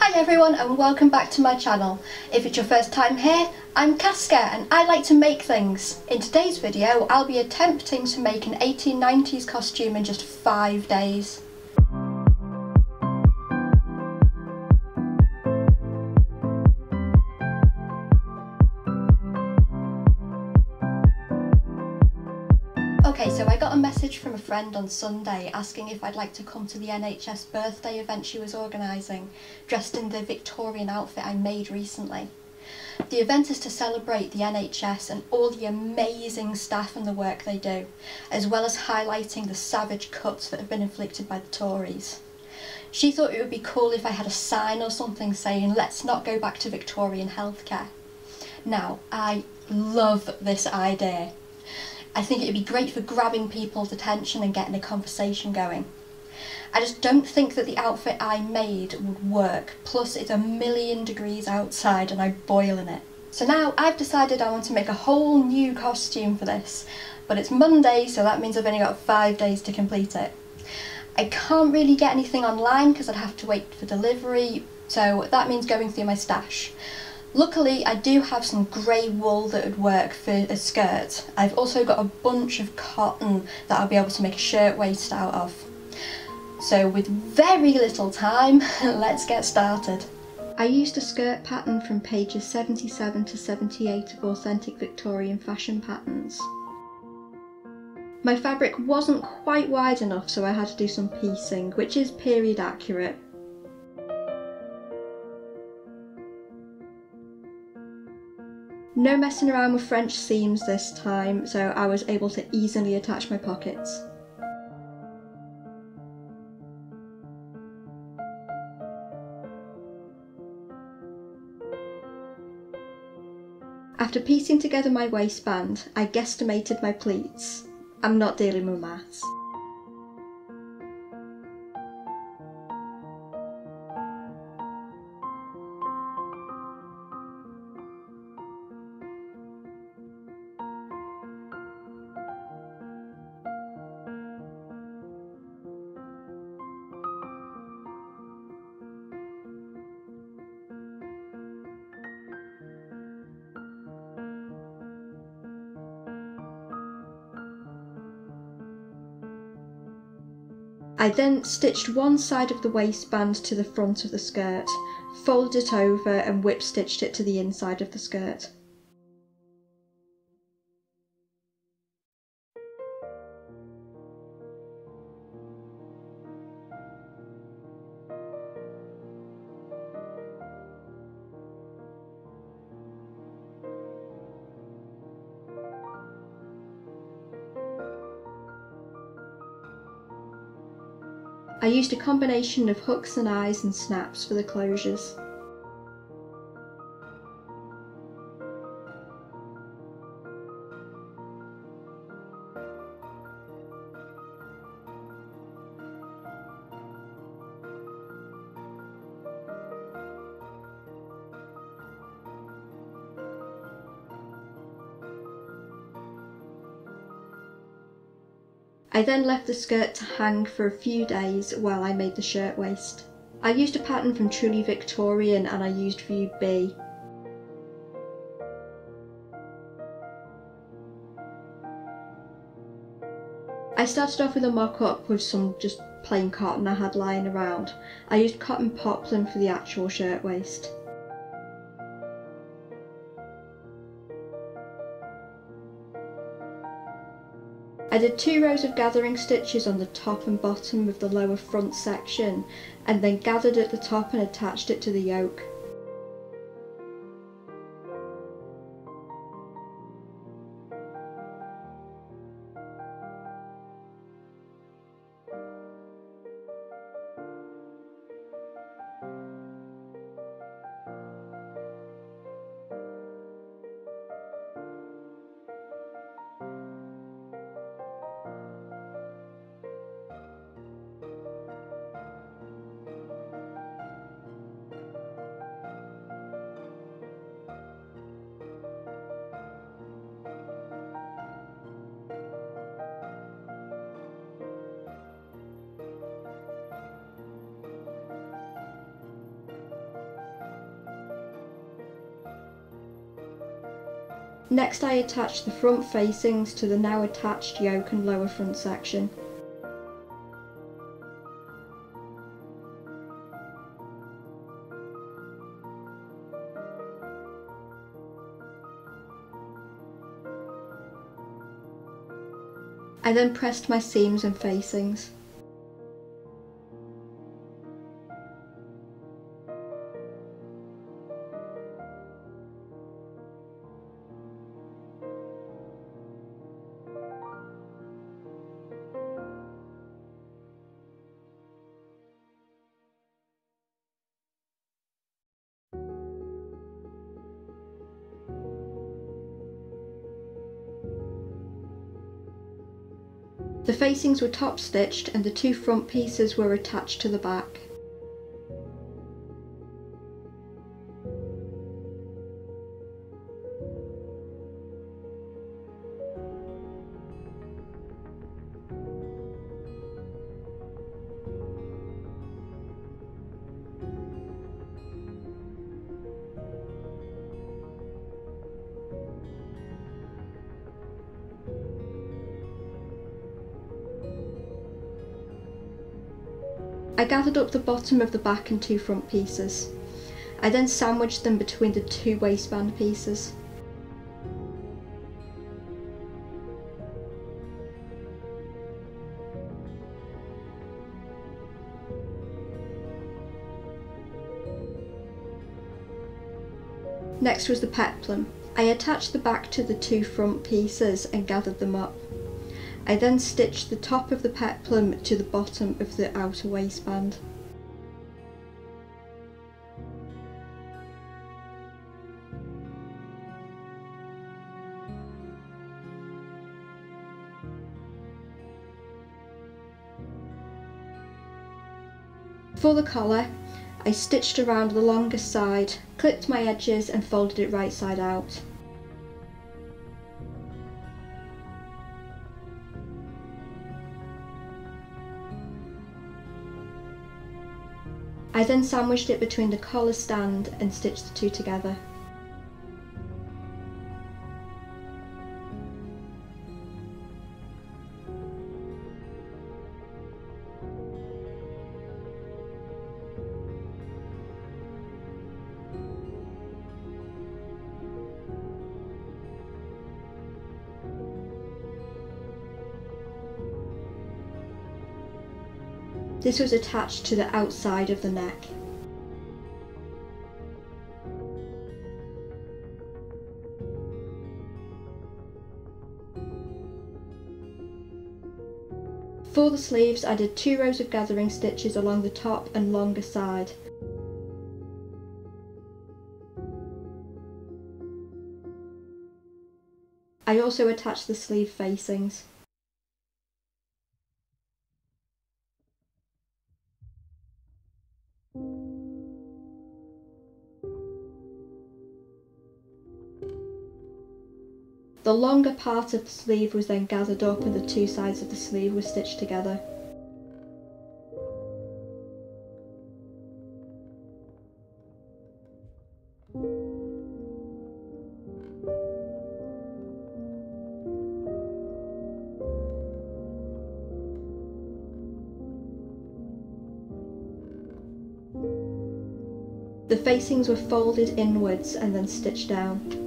Hi everyone and welcome back to my channel. If it's your first time here, I'm Casca and I like to make things. In today's video I'll be attempting to make an 1890s costume in just 5 days. Okay, so I got a message from a friend on Sunday asking if I'd like to come to the NHS Birthday event she was organising, dressed in the Victorian outfit I made recently. The event is to celebrate the NHS and all the amazing staff and the work they do, as well as highlighting the savage cuts that have been inflicted by the Tories. She thought it would be cool if I had a sign or something saying, "Let's not go back to Victorian healthcare." Now, I love this idea. I think it'd be great for grabbing people's attention and getting a conversation going. I just don't think that the outfit I made would work, plus it's 1,000,000 degrees outside and I'd boil in it. So now I've decided I want to make a whole new costume for this, but it's Monday, so that means I've only got 5 days to complete it. I can't really get anything online because I'd have to wait for delivery, so that means going through my stash. Luckily, I do have some grey wool that would work for a skirt. I've also got a bunch of cotton that I'll be able to make a shirtwaist out of. So with very little time, let's get started. I used a skirt pattern from pages 77 to 78 of Authentic Victorian Fashion Patterns. My fabric wasn't quite wide enough, so I had to do some piecing, which is period accurate. No messing around with French seams this time, so I was able to easily attach my pockets. After piecing together my waistband, I guesstimated my pleats. I'm not dealing with maths. I then stitched one side of the waistband to the front of the skirt, folded it over and whip stitched it to the inside of the skirt. I used a combination of hooks and eyes and snaps for the closures. I then left the skirt to hang for a few days while I made the shirtwaist. I used a pattern from Truly Victorian and I used view B. I started off with a mock-up with some just plain cotton I had lying around. I used cotton poplin for the actual shirtwaist. I did 2 rows of gathering stitches on the top and bottom of the lower front section and then gathered at the top and attached it to the yoke. Next I attached the front facings to the now attached yoke and lower front section. I then pressed my seams and facings. The facings were top stitched and the two front pieces were attached to the back. I gathered up the bottom of the back and two front pieces. I then sandwiched them between the two waistband pieces. Next was the peplum. I attached the back to the two front pieces and gathered them up. I then stitched the top of the peplum to the bottom of the outer waistband. For the collar, I stitched around the longest side, clipped my edges and folded it right side out. I then sandwiched it between the collar stand and stitched the two together. This was attached to the outside of the neck. For the sleeves, I did 2 rows of gathering stitches along the top and longer side. I also attached the sleeve facings. The longer part of the sleeve was then gathered up and the two sides of the sleeve were stitched together. The facings were folded inwards and then stitched down.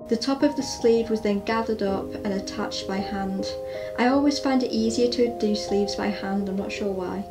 The top of the sleeve was then gathered up and attached by hand. I always find it easier to do sleeves by hand, I'm not sure why.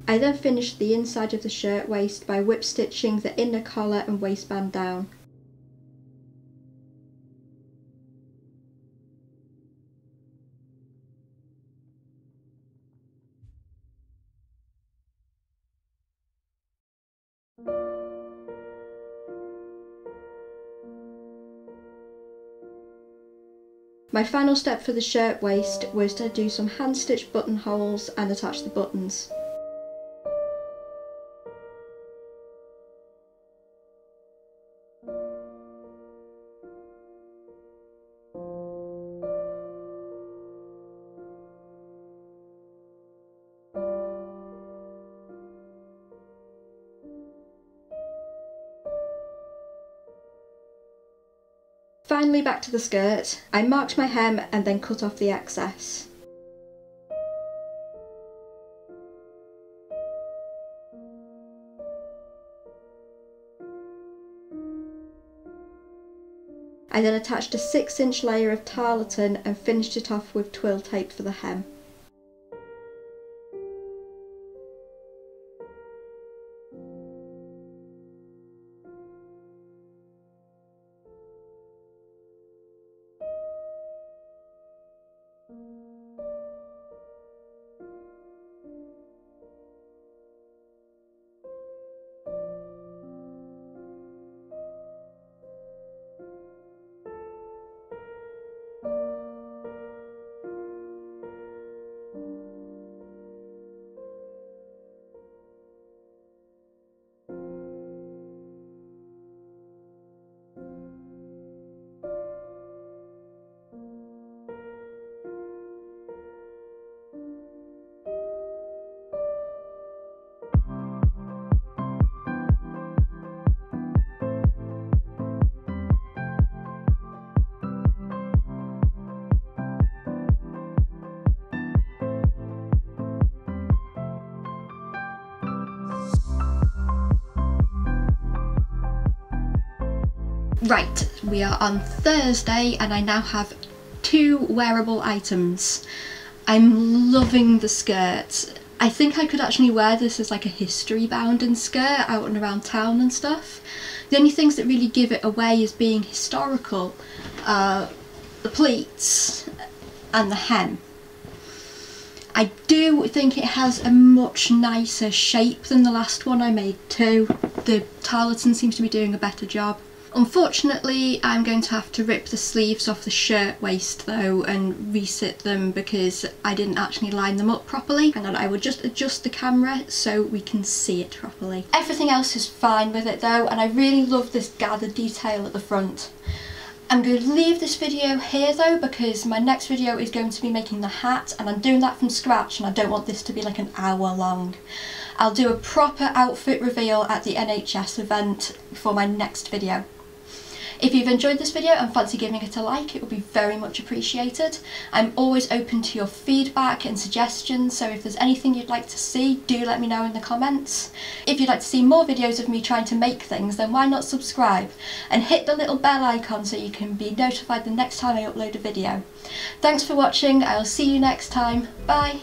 I then finished the inside of the shirt waist by whip stitching the inner collar and waistband down. My final step for the shirt waist was to do some hand stitched buttonholes and attach the buttons. Finally, back to the skirt. I marked my hem and then cut off the excess. I then attached a 6-inch layer of tarlatan and finished it off with twill tape for the hem. Right, we are on Thursday and I now have 2 wearable items. I'm loving the skirt. I think I could actually wear this as like a history bounding skirt out and around town and stuff. The only things that really give it away as being historical are the pleats and the hem. I do think it has a much nicer shape than the last one I made too. The tarlatan seems to be doing a better job. Unfortunately, I'm going to have to rip the sleeves off the shirt waist though and resit them because I didn't actually line them up properly, and then I will just adjust the camera so we can see it properly. Everything else is fine with it though, and I really love this gathered detail at the front. I'm going to leave this video here though because my next video is going to be making the hat, and I'm doing that from scratch and I don't want this to be like an hour long. I'll do a proper outfit reveal at the NHS event for my next video. If you've enjoyed this video and fancy giving it a like, it would be very much appreciated. I'm always open to your feedback and suggestions, so if there's anything you'd like to see, do let me know in the comments. If you'd like to see more videos of me trying to make things, then why not subscribe and hit the little bell icon so you can be notified the next time I upload a video. Thanks for watching, I'll see you next time, bye!